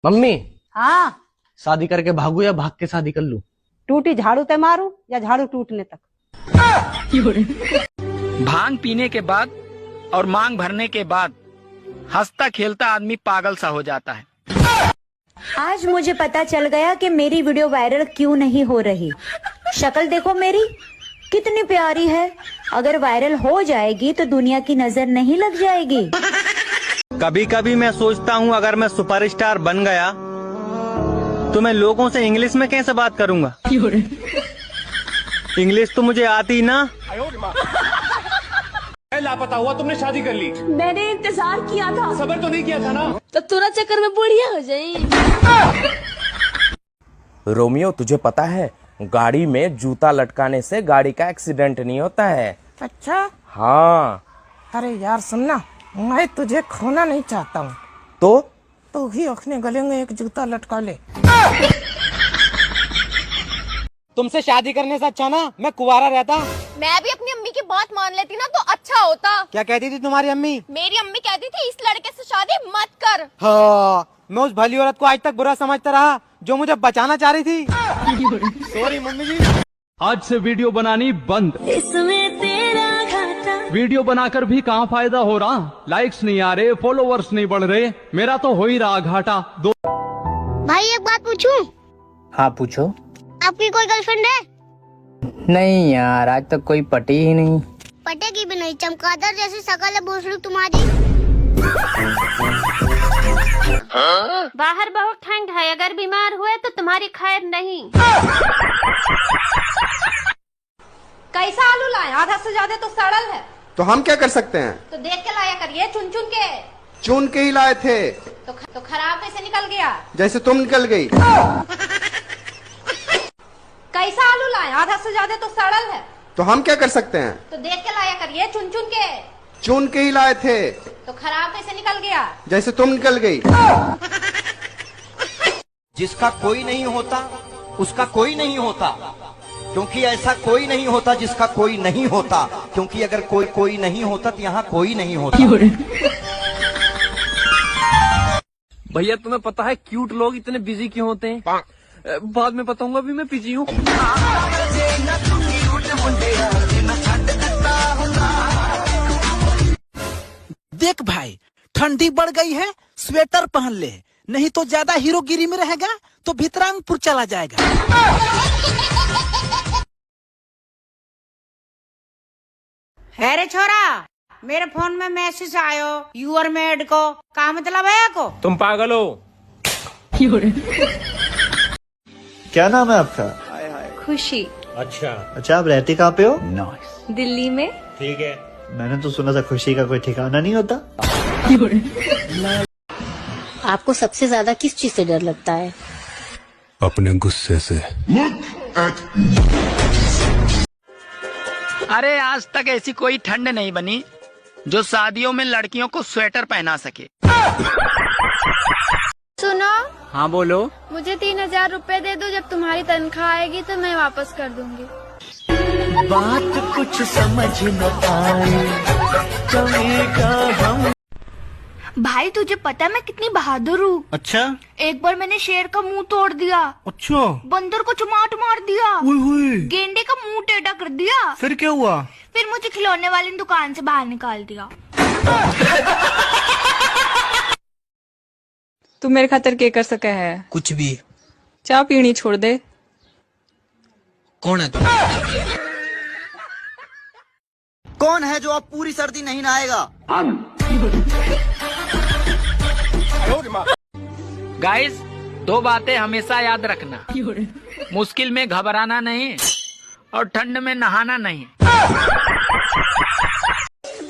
Mummy, हाँ, शादी करके भागू या भाग के शादी कर लूं? टूटी झाड़ू ते मारू या झाड़ू टूटने तक। भांग पीने के बाद और मांग भरने के बाद हंसता खेलता आदमी पागल सा हो जाता है। आज मुझे पता चल गया कि मेरी वीडियो वायरल क्यों नहीं हो रही। शक्ल देखो मेरी कितनी प्यारी है। अगर वायरल हो जाएगी तो दुनिया की नजर नहीं लग जाएगी। कभी कभी मैं सोचता हूँ अगर मैं सुपरस्टार बन गया तो मैं लोगों से इंग्लिश में कैसे बात करूँगा। इंग्लिश तो मुझे आती ना। लापता हुआ, तुमने शादी कर ली। मैंने इंतजार किया था। सबर तो नहीं किया था ना। तो तुरंत चक्कर में बुढ़िया हो जाई। रोमियो, तुझे पता है गाड़ी में जूता लटकाने से गाड़ी का एक्सीडेंट नहीं होता है। अच्छा? हाँ। अरे यार सुनना, मैं तुझे खोना नहीं चाहता हूँ। तो ही अपने गले में एक जूता लटका ले। तुमसे शादी करने से अच्छा ना मैं कुंवारा रहता। मैं भी अपनी अम्मी की बात मान लेती ना तो अच्छा होता। क्या कहती थी तुम्हारी अम्मी? मेरी अम्मी कहती थी इस लड़के से शादी मत कर। हाँ, मैं उस भली औरत को आज तक बुरा समझता रहा जो मुझे बचाना चाह रही थी। सॉरी मम्मी जी। आज से वीडियो बनानी बंद। इसमें तेरा घाटा। वीडियो बनाकर भी कहाँ फायदा हो रहा, लाइक्स नहीं आ रहे, फॉलोवर्स नहीं बढ़ रहे, मेरा तो हो ही रहा घाटा। भाई एक बात पूछूं? हाँ पूछो। आपकी कोई गर्लफ्रेंड है? नहीं यार, आज तक कोई पटी ही नहीं। पटेगी भी नहीं, चमगादड़ जैसी शकल है भोसड़ी तुम्हारी। बाहर बहुत ठंड है, अगर बीमार हुए तो तुम्हारी खैर नहीं। कैसा आलू लाए? आधा से ज्यादा तो सड़ल है। तो हम क्या कर सकते हैं? तो देख के लाया करिए, चुन चुन के। चुन के ही लाए थे। तो खराब कैसे निकल गया? जैसे तुम निकल गई। कैसा आलू लाए? आधा से ज्यादा तो सड़ल है। तो हम क्या कर सकते हैं? तो देख के लाया करिए, चुन चुन के। चुन के ही लाए थे। तो खराब कैसे निकल गया? जैसे तुम निकल गई। जिसका कोई नहीं होता उसका कोई नहीं होता, क्योंकि ऐसा कोई नहीं होता जिसका कोई नहीं होता, क्योंकि अगर कोई नहीं होता तो यहाँ कोई नहीं होता। भैया तुम्हें पता है क्यूट लोग इतने बिजी क्यों होते हैं? बाद में बताऊंगा, अभी मैं बिजी हूँ। देख भाई, ठंडी बढ़ गई है, स्वेटर पहन ले, नहीं तो ज्यादा हीरोगिरी में रहेगा तो भितरांगपुर चला जाएगा। है रे छोरा, मेरे फोन में मैसेज आयो यूर मेड को, का मतलब है को? तुम पागल हो। क्या नाम है आपका? खुशी। अच्छा, आप रहती कहाँ पे हो? दिल्ली में। ठीक है, मैंने तो सुना था खुशी का कोई ठिकाना नहीं होता। आपको सबसे ज्यादा किस चीज से डर लगता है? अपने गुस्से से। अरे आज तक ऐसी कोई ठंड नहीं बनी जो शादियों में लड़कियों को स्वेटर पहना सके। सुनो। हाँ बोलो। मुझे 3000 रुपए दे दो, जब तुम्हारी तनख्वाह आएगी तो मैं वापस कर दूंगी। बात कुछ समझ न आए, हम। भाई तुझे पता है मैं कितनी बहादुर हूँ? अच्छा? एक बार मैंने शेर का मुंह तोड़ दिया। अच्छा? बंदर को चमाट मार दिया। हुई। गेंडे का मुंह टेढ़ा कर दिया। फिर क्या हुआ? फिर मुझे खिलौने वाली दुकान से बाहर निकाल दिया। तू मेरे खातिर क्या कर सके है? कुछ भी। चाय पीनी छोड़ दे। कौन है तू? कौन है जो अब पूरी सर्दी नहीं नहाएगा? गाइस, 2 बातें हमेशा याद रखना। मुश्किल में घबराना नहीं और ठंड में नहाना नहीं।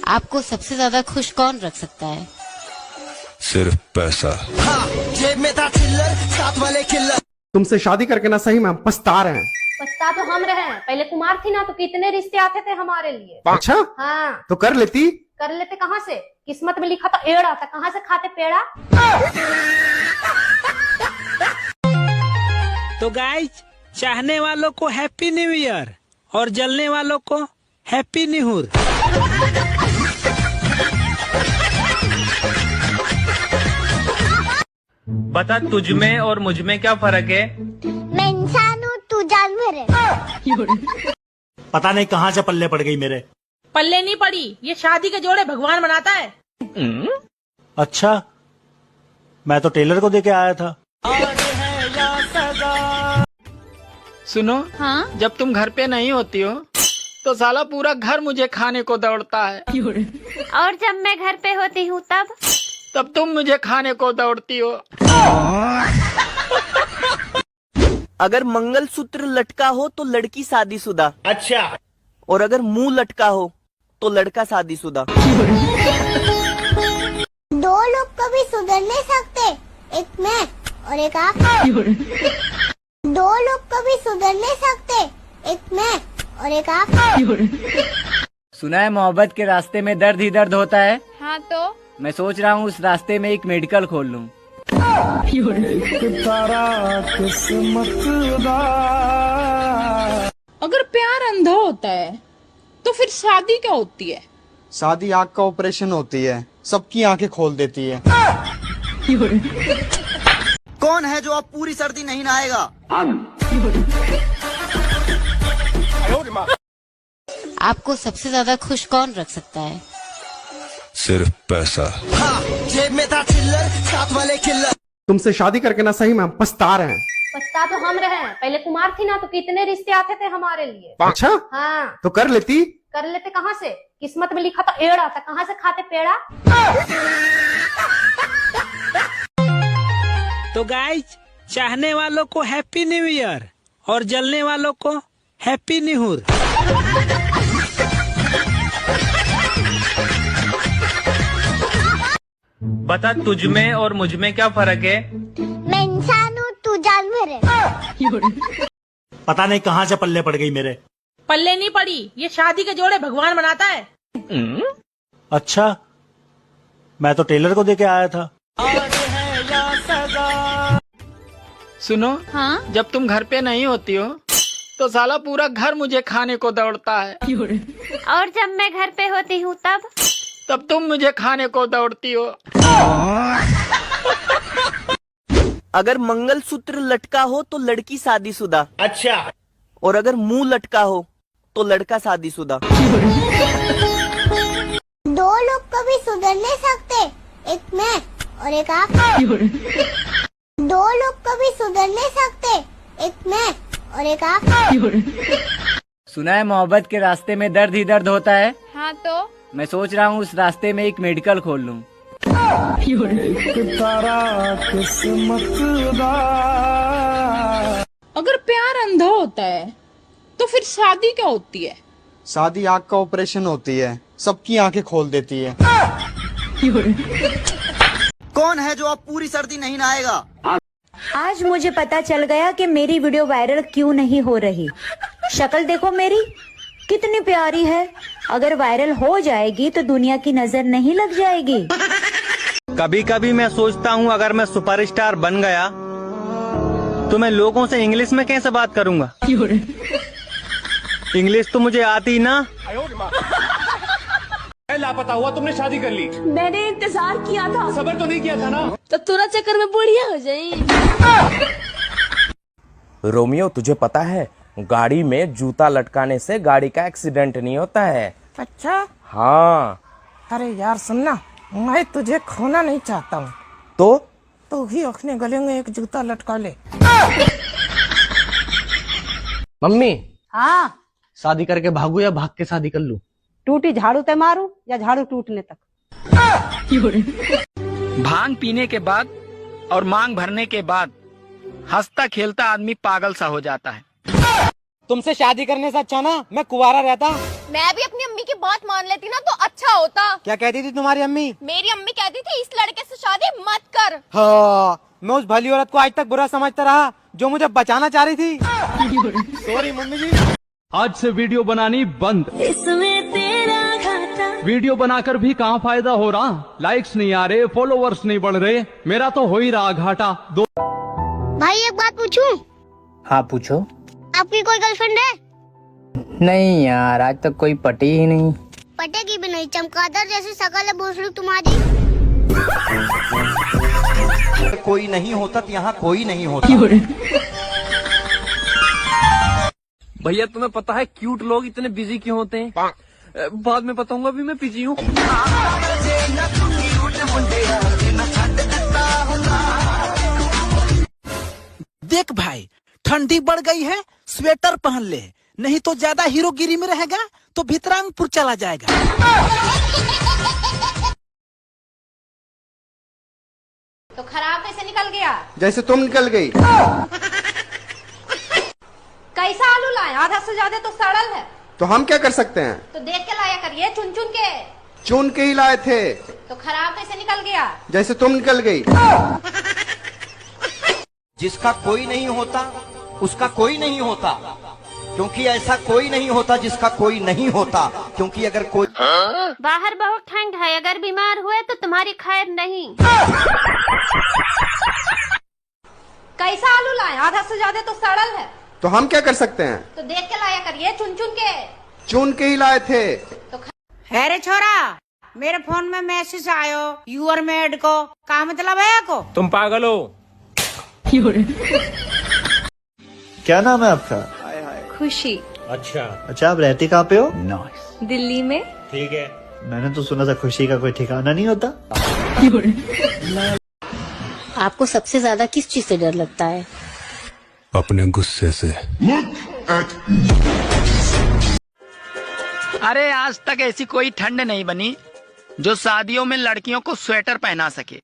आपको सबसे ज्यादा खुश कौन रख सकता है? सिर्फ पैसा। जेब में था चिल्लर, साथ वाले किल्लर। तुमसे शादी करके ना सही में हम पछता रहे हैं। पछता तो हम रहे हैं, पहले कुमार थी ना तो कितने रिश्ते आते थे हमारे लिए। अच्छा? हाँ। तो कर लेती। कर लेते कहाँ से? किस्मत में लिखा तो एड़ा था, कहाँ से खाते पेड़ा? तो गाइस, चाहने वालों को हैप्पी न्यू ईयर और जलने वालों को हैप्पी निहुर। बता तुझ में और मुझ में क्या फर्क है? मैं इंसान हूँ, तू जानवर है। पता नहीं कहाँ से पल्ले पड़ गई मेरे। पल्ले नहीं पड़ी, ये शादी के जोड़े भगवान बनाता है। अच्छा, मैं तो टेलर को देके आया था। सुनो, हाँ? जब तुम घर पे नहीं होती हो तो साला पूरा घर मुझे खाने को दौड़ता है। और जब मैं घर पे होती हूँ तब तुम मुझे खाने को दौड़ती हो। अगर मंगलसूत्र लटका हो तो लड़की शादीशुदा। अच्छा। और अगर मुंह लटका हो तो लड़का शादीशुदा। दो लोग कभी सुधर नहीं सकते, एक मैं और एक आप। दो लोग कभी सुधर नहीं सकते, एक मैं और एक आप। सुना है मोहब्बत के रास्ते में दर्द ही दर्द होता है। हाँ तो मैं सोच रहा हूँ उस रास्ते में एक मेडिकल खोल लूँ। अगर प्यार अंधा होता है तो फिर शादी क्या होती है? शादी आँख का ऑपरेशन होती है, सबकी आंखें खोल देती है। कौन है जो अब पूरी सर्दी नहीं नहाएगा? आपको सबसे ज्यादा खुश कौन रख सकता है? सिर्फ पैसा। हाँ, जेब में था चिल्लर, साथ वाले किल्लर। तुमसे शादी करके ना सही में हम पछता रहे हैं। पछता तो हम रहे हैं, पहले कुमार थी ना तो कितने रिश्ते आते थे हमारे लिए। अच्छा, हाँ, तो कर लेती। कर लेते कहाँ से? किस्मत में लिखा था एड़ा था, कहाँ से खाते पेड़ा। तो गाइस, चाहने वालों को हैप्पी न्यू ईयर और जलने वालों को हैप्पी न्यूर। बता तुझ में और मुझ में क्या फर्क है? मैं इंसान हूँ, तू जानवर है। पता नहीं कहाँ से पल्ले पड़ गई मेरे। पल्ले नहीं पड़ी, ये शादी के जोड़े भगवान बनाता है। अच्छा, मैं तो टेलर को देके आया था। सुनो, हाँ? जब तुम घर पे नहीं होती हो तो साला पूरा घर मुझे खाने को दौड़ता है। और जब मैं घर पे होती हूँ तब तुम मुझे खाने को दौड़ती हो। अगर मंगलसूत्र लटका हो तो लड़की शादीशुदा। अच्छा। और अगर मुंह लटका हो तो लड़का शादीशुदा। दो लोग कभी सुधर नहीं सकते, एक मैं और एक आप। दो लोग कभी सुधर नहीं सकते, एक मैं और एक आप। सुना है मोहब्बत के रास्ते में दर्द ही दर्द होता है। हाँ तो मैं सोच रहा हूँ उस रास्ते में एक मेडिकल खोल लूँ। अगर प्यार अंधा होता है तो फिर शादी क्या होती है? शादी आँख का ऑपरेशन होती है, सबकी आंखें खोल देती है। कौन है जो अब पूरी सर्दी नहीं नहाएगा? आज मुझे पता चल गया कि मेरी वीडियो वायरल क्यों नहीं हो रही। शक्ल देखो मेरी, कितनी प्यारी है। अगर वायरल हो जाएगी तो दुनिया की नजर नहीं लग जाएगी। कभी कभी मैं सोचता हूँ अगर मैं सुपरस्टार बन गया तो मैं लोगों से इंग्लिश में कैसे बात करूँगा? इंग्लिश तो मुझे आती ना। लापता हुआ, तुमने शादी कर ली। मैंने इंतजार किया था। सबर तो नहीं किया था ना? तो तू ना चक्कर में बुढ़िया हो जाए। रोमियो, तुझे पता है गाड़ी में जूता लटकाने से गाड़ी का एक्सीडेंट नहीं होता है। अच्छा, हाँ। अरे यार सुनना, मैं तुझे खोना नहीं चाहता हूँ। तो ही अपने गले में एक जूता लटका ले। मम्मी, हाँ? शादी करके भागू या भाग के शादी कर लूं? टूटी झाड़ू ते मारू या झाड़ू टूटने तक? भांग पीने के बाद और मांग भरने के बाद हंसता खेलता आदमी पागल सा हो जाता है। तुमसे शादी करने से अच्छा ना मैं कुंवारा रहता। मैं भी अपनी अम्मी की बात मान लेती ना तो अच्छा होता। क्या कहती थी तुम्हारी अम्मी? मेरी अम्मी कहती थी इस लड़के से शादी मत कर। हाँ, मैं उस भली औरत को आज तक बुरा समझता रहा जो मुझे बचाना चाह रही थी। सॉरी मम्मी जी। आज से वीडियो बनानी बंद। इसमें तेरा घाटा। वीडियो बनाकर भी कहाँ फायदा हो रहा? लाइक्स नहीं आ रहे, फॉलोवर्स नहीं बढ़ रहे, मेरा तो हो ही रहा घाटा। भाई एक बात पूछूं? हाँ पूछो। आपकी कोई गर्लफ्रेंड है? नहीं यार, आज तक कोई पटी ही नहीं। पटेगी भी नहीं, चमगादड़ जैसी शक्ल है भोसड़ी तुम्हारी। कोई नहीं होता तो यहाँ कोई नहीं होता। भैया तुम्हें पता है क्यूट लोग इतने बिजी क्यों होते हैं? बाद में बताऊंगा, अभी मैं बिजी हूँ। देख भाई, ठंडी बढ़ गई है, स्वेटर पहन ले, नहीं तो ज्यादा हीरोगिरी में रहेगा तो भितरांगपुर चला जाएगा। तो खराब कैसे निकल गया? जैसे तुम निकल गई। कैसा आलू लाए? आधा से ज्यादा तो सड़ल है। तो हम क्या कर सकते हैं? तो देख के लाया करिए, चुन चुन के। चुन के ही लाए थे। तो खराब कैसे निकल गया? जैसे तुम निकल गई। जिसका कोई नहीं होता उसका कोई नहीं होता, क्योंकि ऐसा कोई नहीं होता जिसका कोई नहीं होता, क्योंकि अगर कोई बाहर बहुत ठंड है, अगर बीमार हुए तो तुम्हारी खैर नहीं। कैसा आलू लाए? आधा से ज्यादा तो सड़ल है। तो हम क्या कर सकते हैं? तो देख के लाया करिए, चुन चुन के। चुन के ही लाए थे। है रे छोरा, मेरे फोन में मैसेज आयो यूर मेड को, क्या मतलब है को? तुम पागल हो। क्या नाम है आपका? खुशी। अच्छा, आप रहती कहाँ पे हो? दिल्ली में। ठीक है। मैंने तो सुना था खुशी का कोई ठिकाना नहीं होता। आपको सबसे ज्यादा किस चीज से डर लगता है? अपने गुस्से से। अरे आज तक ऐसी कोई ठंड नहीं बनी जो शादियों में लड़कियों को स्वेटर पहना सके।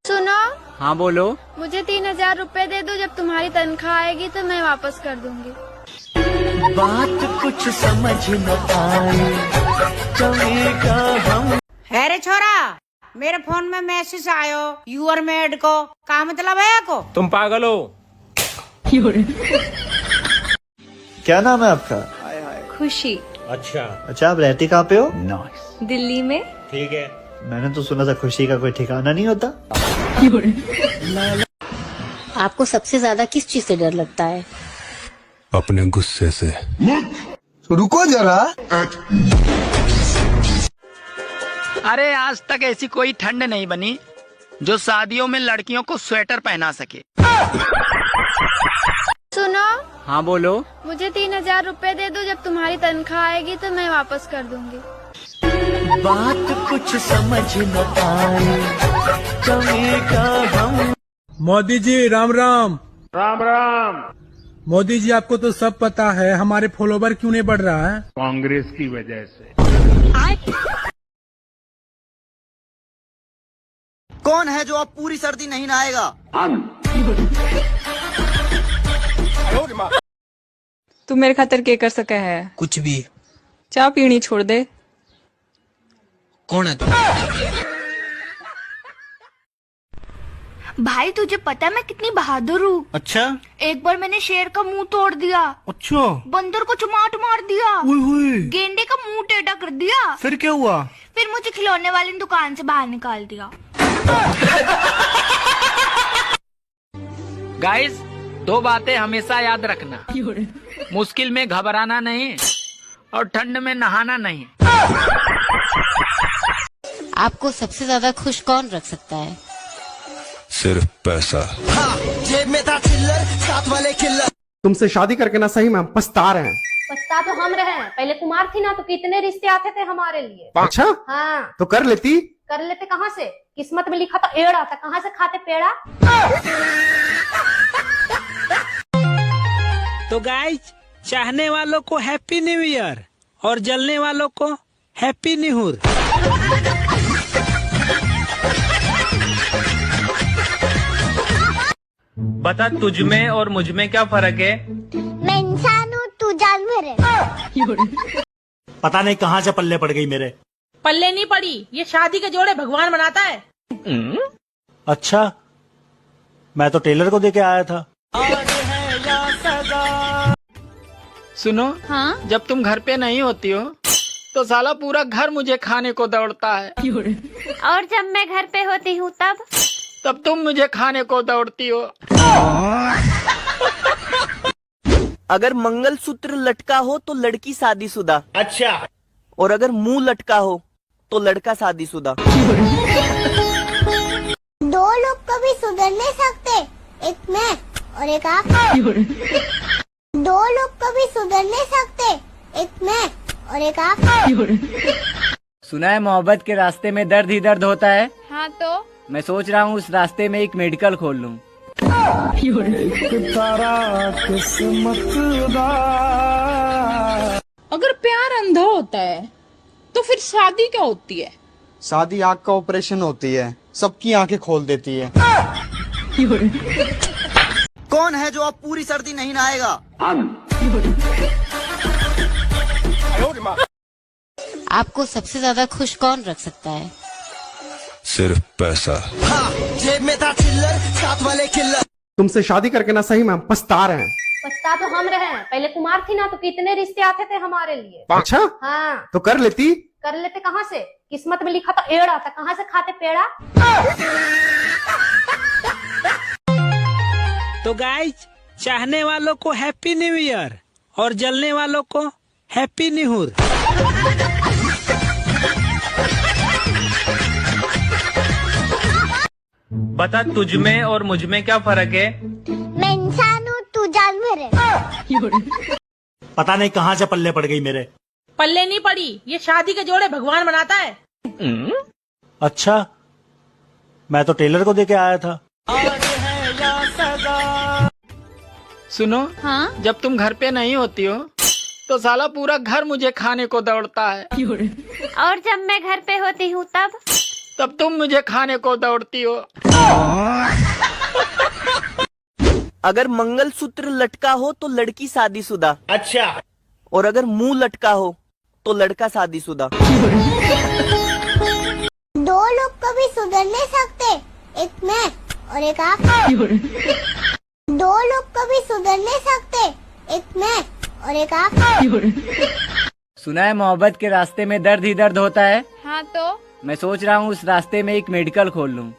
सुनो। हाँ बोलो। मुझे 3000 रुपए दे दो, जब तुम्हारी तनख्वाह आएगी तो मैं वापस कर दूंगी। बात कुछ समझ न आए, है रे छोरा, मेरे फोन में मैसेज आयो यूर मेड को, क्या मतलब है को? तुम पागल हो। क्या नाम है आपका? खुशी। अच्छा, आप रहती कहाँ पे हो? दिल्ली में। ठीक है। मैंने तो सुना था खुशी का कोई ठिकाना नहीं होता। आपको सबसे ज्यादा किस चीज से डर लगता है? अपने गुस्से से। रुको जरा। अरे आज तक ऐसी कोई ठंड नहीं बनी जो शादियों में लड़कियों को स्वेटर पहना सके। सुनो। हाँ बोलो। मुझे 3000 रुपए दे दो, जब तुम्हारी तनख्वाह आएगी तो मैं वापस कर दूंगी। बात कुछ समझ न आए, हम। मोदी जी राम राम। राम राम। मोदी जी, आपको तो सब पता है, हमारे फॉलोवर क्यों नहीं बढ़ रहा है? कांग्रेस की वजह से। कौन है जो अब पूरी सर्दी नहीं नहाएगा? तू मेरे खातिर के कर सके है? कुछ भी। चाय पीनी छोड़ दे। कौन है तू? भाई तुझे पता है मैं कितनी बहादुर हूँ? अच्छा। एक बार मैंने शेर का मुंह तोड़ दिया। अच्छा। बंदर को चमाट मार दिया। गेंडे का मुंह टेढ़ा कर दिया। फिर क्या हुआ? फिर मुझे खिलौने वाली दुकान से बाहर निकाल दिया। गाइस, 2 बातें हमेशा याद रखना। मुश्किल में घबराना नहीं और ठंड में नहाना नहीं। आपको सबसे ज्यादा खुश कौन रख सकता है? सिर्फ पैसा। जेब में था चिल्लर, साथ वाले किल्लर। तुमसे शादी करके ना सही में हम पछता रहे हैं। पछता तो हम रहे हैं, पहले कुमार थी ना तो कितने रिश्ते आते थे हमारे लिए। अच्छा। हाँ। तो कर लेती। कर लेते कहाँ से? किस्मत में लिखा था एड़ा, था कहाँ से खाते पेड़ा? तो गाइस, चाहने वालों को हैप्पी न्यू ईयर और जलने वालों को हैप्पी निहुर। बता, तुझ में और मुझ में क्या फर्क है? मैं इंसान हूँ, तू जानवर है। पता नहीं कहाँ से पल्ले पड़ गई मेरे। पल्ले नहीं पड़ी, ये शादी के जोड़े भगवान बनाता है। अच्छा, मैं तो टेलर को देके आया था। सुनो। हाँ? जब तुम घर पे नहीं होती हो तो साला पूरा घर मुझे खाने को दौड़ता है। और जब मैं घर पे होती हूँ तब तुम मुझे खाने को दौड़ती हो। अगर मंगलसूत्र लटका हो तो लड़की शादीशुदा। अच्छा। और अगर मुंह लटका हो तो लड़का शादीशुदा। लोग कभी सुधर नहीं सकते, एक मैं और एक आप। दो लोग कभी सुधर नहीं सकते, एक मैं और एक आप। सुना है मोहब्बत के रास्ते में दर्द ही दर्द होता है। हाँ तो मैं सोच रहा हूँ उस रास्ते में एक मेडिकल खोल लूँ। अगर प्यार अंधा होता है तो फिर शादी क्या होती है? शादी आँख का ऑपरेशन होती है, सबकी आंखें खोल देती है। कौन है जो अब पूरी सर्दी नहीं नहाएगा? आपको सबसे ज्यादा खुश कौन रख सकता है? सिर्फ पैसा। जेब में था चिल्लर, साथ वाले किल्लर। तुमसे शादी करके ना सही में हम पछता रहे हैं। पछता तो हम रहे हैं, पहले कुमार थी ना तो कितने रिश्ते आते थे हमारे लिए। अच्छा हाँ तो कर लेती। कर लेते कहाँ से, किस्मत में लिखा तो एड़ा था, कहाँ से खाते पेड़ा। तो गाइस, चाहने वालों को हैप्पी न्यू ईयर और जलने वालों को हैप्पी न्यूहुर। बता तुझ में और मुझ में क्या फर्क है? मैं इंसान हूँ, तू जानवर है। पता नहीं कहाँ से पल्ले पड़ गई मेरे। पल्ले नहीं पड़ी, ये शादी के जोड़े भगवान बनाता है। अच्छा, मैं तो टेलर को देके आया था। सुनो, हाँ? जब तुम घर पे नहीं होती हो तो साला पूरा घर मुझे खाने को दौड़ता है। और जब मैं घर पे होती हूँ तब तुम मुझे खाने को दौड़ती हो। अगर मंगलसूत्र लटका हो तो लड़की शादीशुदा। अच्छा। और अगर मुंह लटका हो तो लड़का शादीशुदा। दो लोग कभी सुधर नहीं सकते, एक मैं और एक आप। दो लोग कभी सुधर नहीं सकते, एक मैं और एक आप। सुना है मोहब्बत के रास्ते में दर्द ही दर्द होता है। हाँ तो मैं सोच रहा हूँ उस रास्ते में एक मेडिकल खोल लूँ।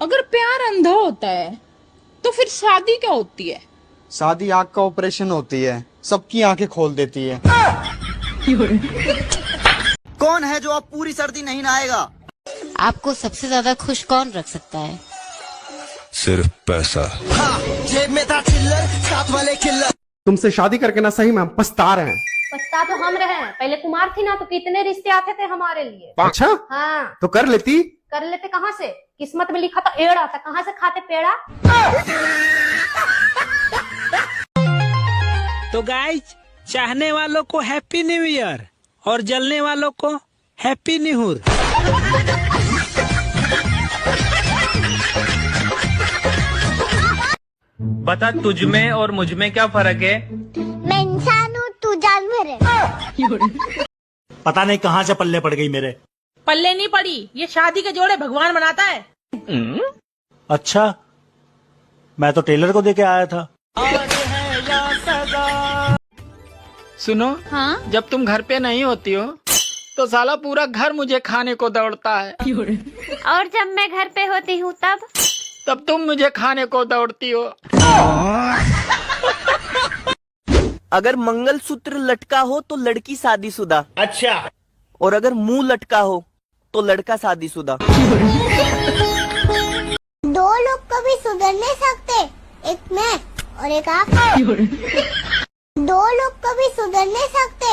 अगर प्यार अंधा होता है तो फिर शादी क्या होती है? शादी आँख का ऑपरेशन होती है, सबकी आंखें खोल देती है। कौन है जो अब पूरी सर्दी नहीं नहाएगा? आपको सबसे ज्यादा खुश कौन रख सकता है? सिर्फ पैसा। जेब में था चिल्लर, साथ वाले किल्लर। तुमसे शादी करके ना सही में हम पछता रहे हैं। पछता तो हम रहे हैं, पहले कुमार थी ना तो कितने रिश्ते आते थे हमारे लिए। अच्छा हाँ तो कर लेती। कर लेते कहाँ से, किस्मत में लिखा तो एड़ा था, कहाँ से खाते पेड़ा। तो गाइस, चाहने वालों को हैप्पी न्यू ईयर और जलने वालों को हैप्पी न्यूहुर। बता तुझ में और मुझ में क्या फर्क है? मैं इंसान हूँ, तू जानवर है। पता नहीं कहाँ से पल्ले पड़ गई मेरे। पल्ले नहीं पड़ी, ये शादी के जोड़े भगवान बनाता है। अच्छा, मैं तो टेलर को देके आया था। सुनो, हाँ? जब तुम घर पे नहीं होती हो तो साला पूरा घर मुझे खाने को दौड़ता है। और जब मैं घर पे होती हूँ तब तुम मुझे खाने को दौड़ती हो। अगर मंगलसूत्र लटका हो तो लड़की शादीशुदा। अच्छा। और अगर मुंह लटका हो तो लड़का शादीशुदा। दो लोग कभी सुधर नहीं सकते, एक मैं और एक आप। दो लोग कभी सुधर नहीं सकते,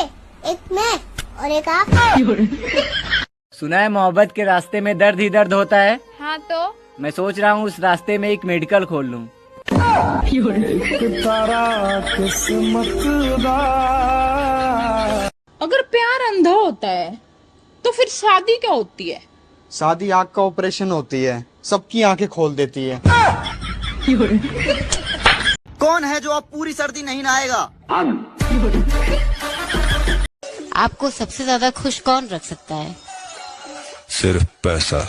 एक मैं और एक आप। सुना है मोहब्बत के रास्ते में दर्द ही दर्द होता है। हाँ तो मैं सोच रहा हूँ उस रास्ते में एक मेडिकल खोल लूँ। अगर प्यार अंधा होता है तो फिर शादी क्या होती है? शादी आँख का ऑपरेशन होती है, सबकी आंखें खोल देती है। कौन है जो अब पूरी सर्दी नहीं नहाएगा? आपको सबसे ज्यादा खुश कौन रख सकता है? सिर्फ पैसा।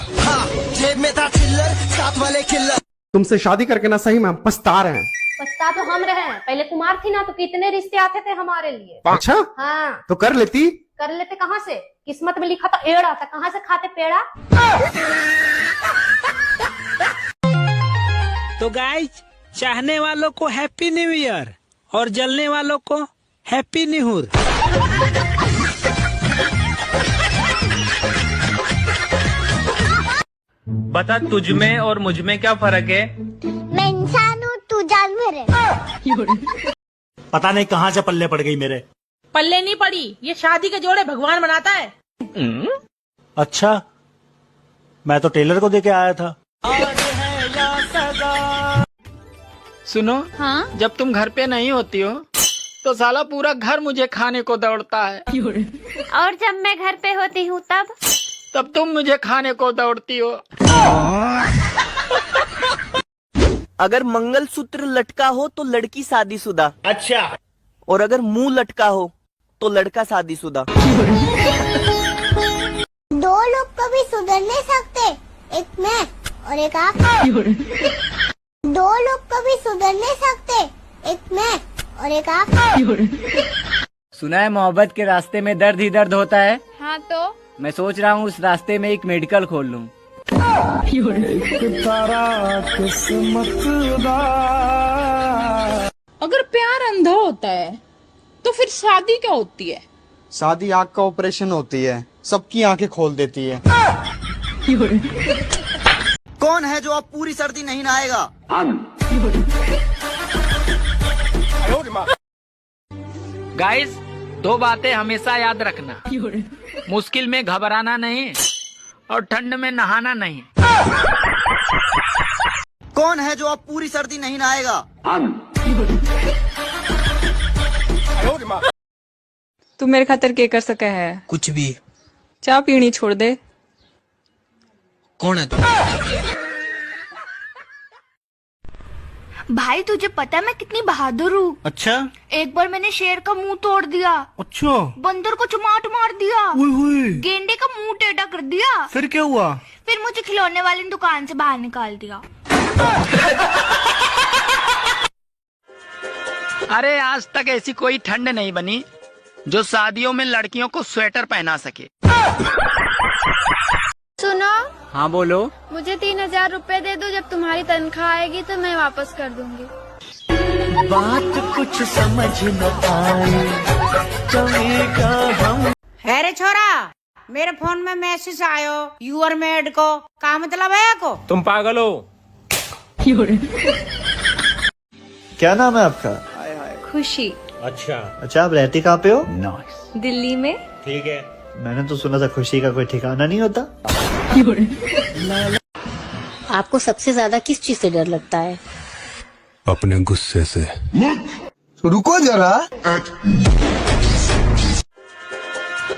जेब में था चिल्लर, साथ वाले किल्लर। तुमसे शादी करके ना सही में हम पछता रहे हैं। पछता तो हम रहे हैं, पहले कुमार थी ना तो कितने रिश्ते आते थे हमारे लिए। अच्छा हाँ तो कर लेती। कर लेते कहाँ से, किस्मत में लिखा तो एड़ा था, कहाँ से खाते पेड़ा। तो गाइस, चाहने वालों को हैप्पी न्यू ईयर और जलने वालों को हैप्पी न्यूहुर। बता तुझ में और मुझ में क्या फर्क है? मैं इंसान हूँ, तू जानवर है। पता नहीं कहाँ से पल्ले पड़ गई मेरे। पल्ले नहीं पड़ी, ये शादी के जोड़े भगवान बनाता है। अच्छा, मैं तो टेलर को देके आया था। सुनो, हाँ? जब तुम घर पे नहीं होती हो तो साला पूरा घर मुझे खाने को दौड़ता है। और जब मैं घर पे होती हूँ तब तुम मुझे खाने को दौड़ती हो। अगर मंगलसूत्र लटका हो तो लड़की शादीशुदा। अच्छा। और अगर मुंह लटका हो तो लड़का शादीशुदा। दो लोग कभी सुधर नहीं सकते, एक मैं और एक आप। दो लोग कभी सुधर नहीं सकते, एक मैं और एक आप। सुना है मोहब्बत के रास्ते में दर्द ही दर्द होता है। हाँ तो मैं सोच रहा हूँ उस रास्ते में एक मेडिकल खोल लूँ। अगर प्यार अंधा होता है तो फिर शादी क्या होती है? शादी आँख का ऑपरेशन होती है, सबकी आंखें खोल देती है। कौन है जो अब पूरी सर्दी नहीं नहाएगा? गाइस, 2 बातें हमेशा याद रखना। मुश्किल में घबराना नहीं और ठंड में नहाना नहीं। कौन है जो अब पूरी सर्दी नहीं नहाएगा? तू मेरे खातर के कर सके है? कुछ भी। चाय पीनी छोड़ दे। कौन है तू? भाई तुझे पता है मैं कितनी बहादुर हूँ? अच्छा। एक बार मैंने शेर का मुंह तोड़ दिया। अच्छा। बंदर को चमाट मार दिया। हुई। गेंडे का मुंह टेढ़ा कर दिया। फिर क्या हुआ? फिर मुझे खिलौने वाली दुकान से बाहर निकाल दिया। अरे आज तक ऐसी कोई ठंड नहीं बनी जो शादियों में लड़कियों को स्वेटर पहना सके। सुनो। हाँ बोलो। मुझे 3000 रुपए दे दो, जब तुम्हारी तनख्वाह आएगी तो मैं वापस कर दूंगी। बात कुछ समझ न आए, है रे छोरा, मेरे फोन में मैसेज आयो यूर मेड को, का मतलब है को? तुम पागल हो। क्या नाम है आपका? खुशी। अच्छा, आप रहती कहाँ पे हो? दिल्ली में। ठीक है। मैंने तो सुना था खुशी का कोई ठिकाना नहीं होता। आपको सबसे ज्यादा किस चीज से डर लगता है? अपने गुस्से से। रुको जरा।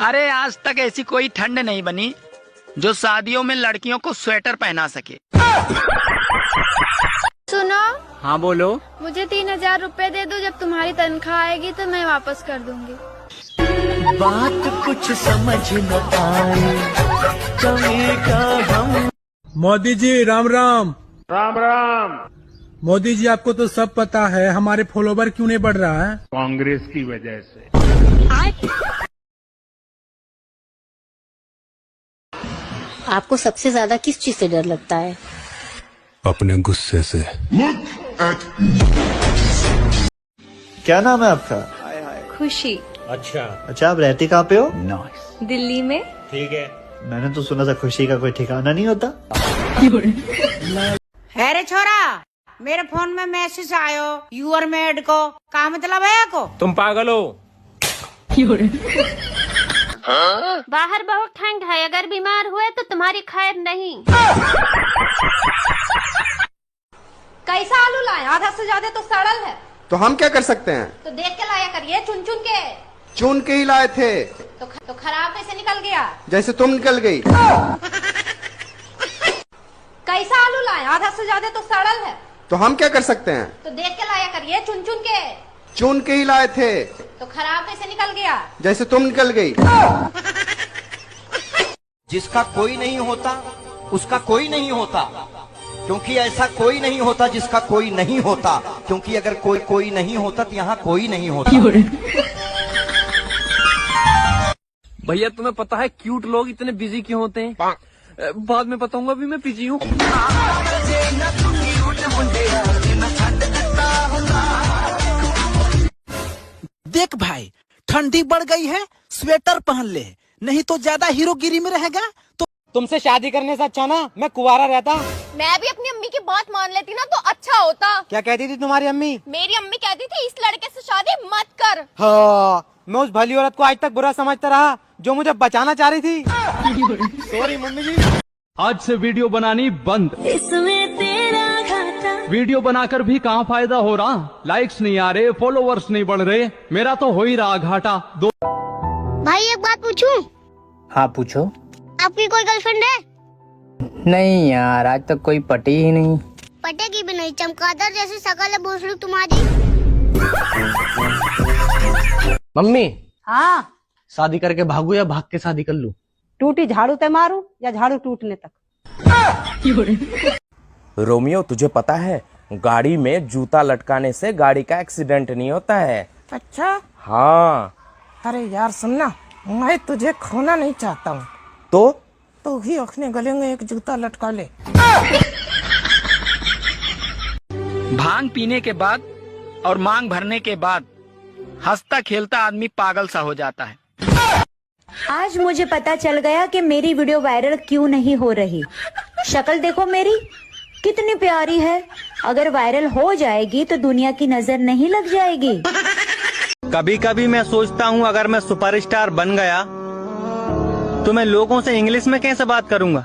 अरे आज तक ऐसी कोई ठंड नहीं बनी जो शादियों में लड़कियों को स्वेटर पहना सके। सुनो। हाँ बोलो। मुझे 3000 रुपए दे दो, जब तुम्हारी तनख्वाह आएगी तो मैं वापस कर दूंगी। बात कुछ समझ न आए, मोदी जी राम राम। राम राम। मोदी जी, आपको तो सब पता है, हमारे फॉलोवर क्यों नहीं बढ़ रहा है? कांग्रेस की वजह से। आपको सबसे ज्यादा किस चीज से डर लगता है? अपने गुस्से से। क्या नाम है आपका? खुशी। अच्छा, आप रहती कहाँ पे हो? दिल्ली में। ठीक है। मैंने तो सुना था खुशी का कोई ठिकाना नहीं होता। है रे छोरा, मेरे फोन में मैसेज आयो यूर मेड को, का मतलब है को? तुम पागल हो। बाहर बहुत ठंड है, अगर बीमार हुए तो तुम्हारी खैर नहीं। कैसा आलू लाए? आधा से ज्यादा तो सड़ल है। तो हम क्या कर सकते हैं? तो देख के लाया करिए, चुन चुन के। चुन के ही लाए थे। तो खराब कैसे निकल गया? जैसे तुम निकल गई। कैसा आलू लाए? आधा से ज्यादा तो सड़ल है। तो हम क्या कर सकते हैं? तो देख के लाया करिए, चुन चुन के। चुन के ही लाए थे। तो खराब कैसे निकल गया? जैसे तुम निकल गई। जिसका कोई नहीं होता उसका कोई नहीं होता, क्योंकि ऐसा कोई नहीं होता जिसका कोई नहीं होता, क्योंकि अगर कोई नहीं होता तो यहाँ कोई नहीं होता। भैया तुम्हें पता है क्यूट लोग इतने बिजी क्यों होते हैं? बाद में बताऊंगा, अभी मैं बिजी हूँ। देख भाई, ठंडी बढ़ गई है, स्वेटर पहन ले, नहीं तो ज्यादा हीरोगिरी में रहेगा तो। तुमसे शादी करने से अच्छा ना मैं कुंवारा रहता। मैं भी अपनी अम्मी की बात मान लेती ना तो अच्छा होता। क्या कहती थी तुम्हारी अम्मी? मेरी अम्मी कहती थी इस लड़के से शादी मत कर। हाँ, मैं उस भली औरत को आज तक बुरा समझता रहा जो मुझे बचाना चाह रही थी। सॉरी मम्मी जी। आज से वीडियो बनानी बंद। इसमें तेरा घाटा। वीडियो बनाकर भी कहाँ फायदा हो रहा, लाइक्स नहीं आ रहे, फॉलोवर्स नहीं बढ़ रहे, मेरा तो हो ही रहा घाटा। भाई एक बात पूछूं? हाँ पूछो। आपकी कोई गर्लफ्रेंड है? नहीं यार, आज तक कोई पटी ही नहीं। पटेगी भी नहीं, चमगादड़ जैसी शकल है भोसड़ी तुम्हारी। मम्मी हाँ, शादी करके भागू या भाग के शादी कर लूं? टूटी झाड़ू ते मारू या झाड़ू टूटने तक। रोमियो तुझे पता है गाड़ी में जूता लटकाने से गाड़ी का एक्सीडेंट नहीं होता है। अच्छा? हाँ। अरे यार सुनना, मैं तुझे खोना नहीं चाहता हूँ। तो ही अपने गले में एक जूता लटका ले। भांग पीने के बाद और मांग भरने के बाद हंसता खेलता आदमी पागल सा हो जाता है। आज मुझे पता चल गया कि मेरी वीडियो वायरल क्यों नहीं हो रही। शक्ल देखो मेरी कितनी प्यारी है। अगर वायरल हो जाएगी तो दुनिया की नजर नहीं लग जाएगी। कभी कभी मैं सोचता हूँ अगर मैं सुपरस्टार बन गया तो मैं लोगों से इंग्लिश में कैसे बात करूँगा।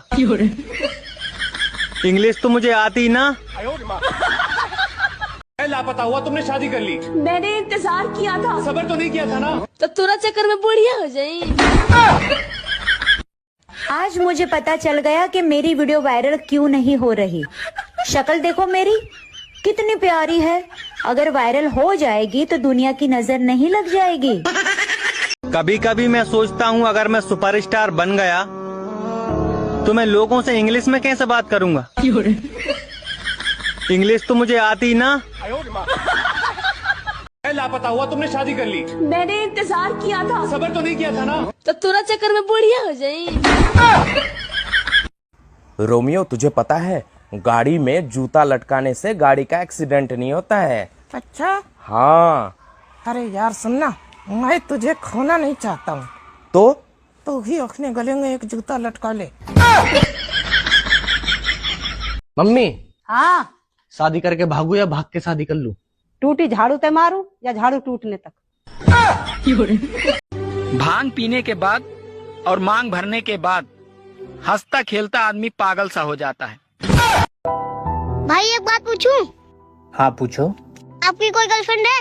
इंग्लिश तो मुझे आती ना। लापता हुआ, तुमने शादी कर ली। मैंने इंतजार किया था। सबर तो नहीं किया था ना। तो तुरा चक्कर में बुढ़िया हो जाए। आज मुझे पता चल गया कि मेरी वीडियो वायरल क्यों नहीं हो रही। शक्ल देखो मेरी कितनी प्यारी है। अगर वायरल हो जाएगी तो दुनिया की नजर नहीं लग जाएगी। कभी कभी मैं सोचता हूँ अगर मैं सुपरस्टार बन गया तो मैं लोगों से इंग्लिश में कैसे बात करूँगा। इंग्लिश तो मुझे आती ना। लापता हुआ, तुमने शादी कर ली। मैंने इंतजार किया था। सबर तो नहीं किया था ना। तो तुरा चक्कर में बुढ़िया हो जाए। रोमियो तुझे पता है गाड़ी में जूता लटकाने से गाड़ी का एक्सीडेंट नहीं होता है। अच्छा? हाँ। अरे यार सुनना, मैं तुझे खोना नहीं चाहता हूँ। तो ही अपने गले में एक जूता लटका ले। मम्मी हाँ, शादी करके भागू या भाग के शादी कर लूं? टूटी झाड़ू ते मारू या झाड़ू टूटने तक। भांग पीने के बाद और मांग भरने के बाद हंसता खेलता आदमी पागल सा हो जाता है। भाई एक बात पूछूं? हाँ पूछो। आपकी कोई गर्लफ्रेंड है?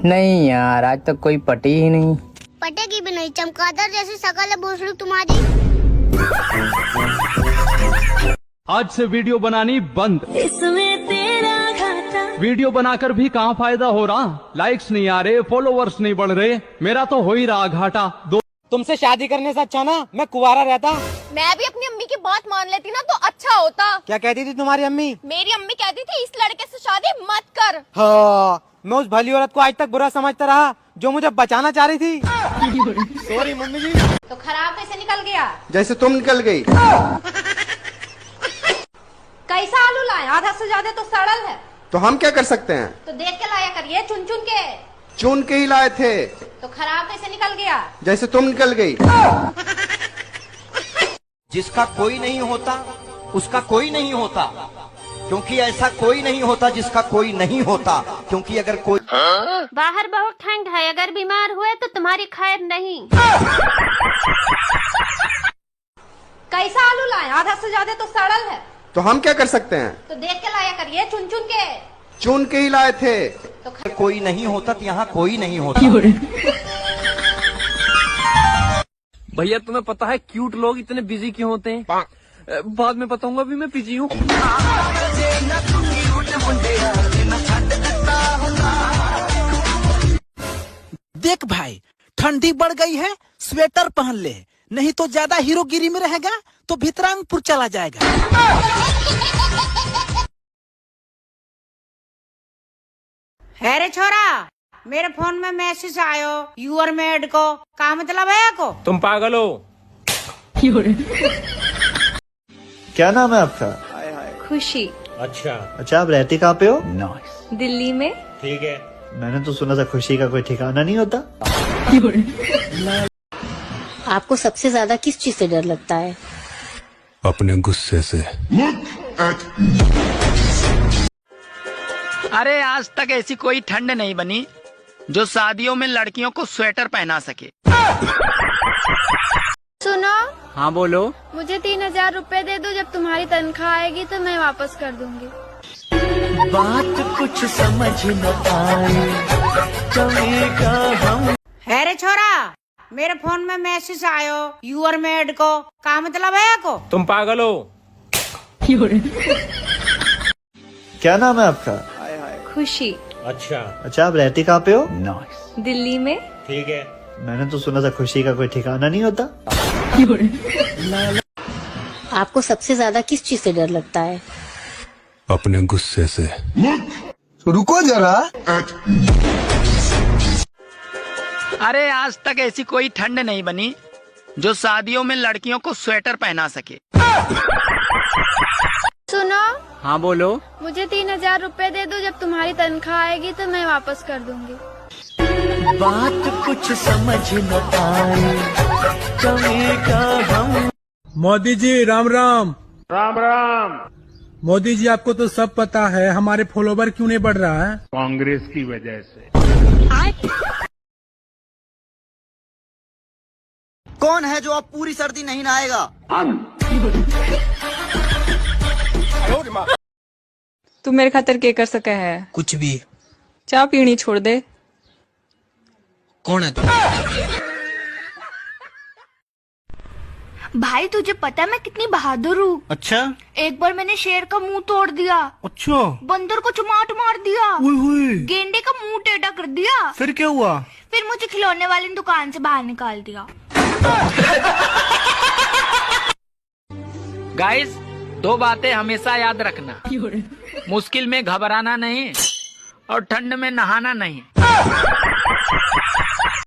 नहीं यार, आज तक कोई पटी ही नहीं। पटेगी भी नहीं, चमगादड़ जैसी शकल है भोसड़ी तुम्हारी। आज से वीडियो बनानी बंद। इसमें तेरा घाटा। वीडियो बनाकर भी कहाँ फायदा हो रहा, लाइक्स नहीं आ रहे, फॉलोवर्स नहीं बढ़ रहे, मेरा तो हो ही रहा घाटा। तुमसे शादी करने से अच्छा ना मैं कुंवारा रहता। मैं भी अपनी अम्मी की बात मान लेती ना तो अच्छा होता। क्या कहती थी तुम्हारी अम्मी? मेरी अम्मी कहती थी इस लड़के से शादी मत कर। हाँ, मैं उस भली औरत को आज तक बुरा समझता रहा जो मुझे बचाना चाह रही थी। सॉरी मम्मी जी। तो खराब कैसे निकल गया? जैसे तुम निकल गई। कैसा आलू लाए? आधा से ज्यादा तो सड़ल है। तो हम क्या कर सकते हैं? तो देख के लाया करिए, चुन चुन के। चुन के ही लाए थे। तो खराब कैसे निकल गया? जैसे तुम निकल गई। जिसका कोई नहीं होता उसका कोई नहीं होता, क्योंकि ऐसा कोई नहीं होता जिसका कोई नहीं होता, क्योंकि अगर कोई बाहर बहुत ठंड है, अगर बीमार हुए तो तुम्हारी खैर नहीं। कैसा आलू लाए? आधा से ज्यादा तो सड़ल है। तो हम क्या कर सकते हैं? तो देख के लाया करिए, चुन चुन के। चुन के ही लाए थे। तो कोई नहीं होता तो यहाँ कोई नहीं होता। भैया तुम्हें पता है क्यूट लोग इतने बिजी क्यों होते हैं? बाद में बताऊंगा, अभी मैं बिजी हूँ। देख भाई, ठंडी बढ़ गई है, स्वेटर पहन ले, नहीं तो ज्यादा हीरोगिरी में रहेगा तो भितरांगपुर चला जाएगा। है रे छोरा, मेरे फोन में मैसेज आयो यूर मेड को, का मतलब है को? तुम पागल हो। क्या नाम है आपका? खुशी। अच्छा, आप रहती कहाँ पे हो? दिल्ली में। ठीक है। मैंने तो सुना था खुशी का कोई ठिकाना नहीं होता। आपको सबसे ज्यादा किस चीज से डर लगता है? अपने गुस्से से। अरे आज तक ऐसी कोई ठंड नहीं बनी जो शादियों में लड़कियों को स्वेटर पहना सके। सुनो। हाँ बोलो। मुझे 3000 रुपए दे दो, जब तुम्हारी तनख्वाह आएगी तो मैं वापस कर दूंगी। बात कुछ समझ न आए, कभी का हम। है रे छोरा, मेरे फोन में मैसेज आयो यूर मेड को, का मतलब है को? तुम पागल हो। क्या नाम है आपका? खुशी। अच्छा, आप रहती कहाँ पे हो? दिल्ली में। ठीक है। मैंने तो सुना था खुशी का कोई ठिकाना नहीं होता। आपको सबसे ज्यादा किस चीज से डर लगता है? अपने गुस्से से। रुको जरा। अरे आज तक ऐसी कोई ठंड नहीं बनी जो शादियों में लड़कियों को स्वेटर पहना सके। सुनो। हाँ बोलो। मुझे 3000 रुपए दे दो, जब तुम्हारी तनख्वाह आएगी तो मैं वापस कर दूंगी। बात कुछ समझ न आए, कभी का हम। मोदी जी राम राम। राम राम। मोदी जी, आपको तो सब पता है हमारे फॉलोवर क्यों नहीं बढ़ रहा है? कांग्रेस की वजह से। कौन है जो अब पूरी सर्दी नहीं नहाएगा? तू मेरे खातिर के कर सके है? कुछ भी। चाय पीनी छोड़ दे। कौन है तू? भाई तुझे पता है मैं कितनी बहादुर हूँ? अच्छा। एक बार मैंने शेर का मुंह तोड़ दिया। अच्छा। बंदर को चमाट मार दिया। गेंडे का मुंह टेढ़ा कर दिया। फिर क्या हुआ? फिर मुझे खिलौने वाली दुकान से बाहर निकाल दिया। गाइस, 2 बातें हमेशा याद रखना। मुश्किल में घबराना नहीं और ठंड में नहाना नहीं।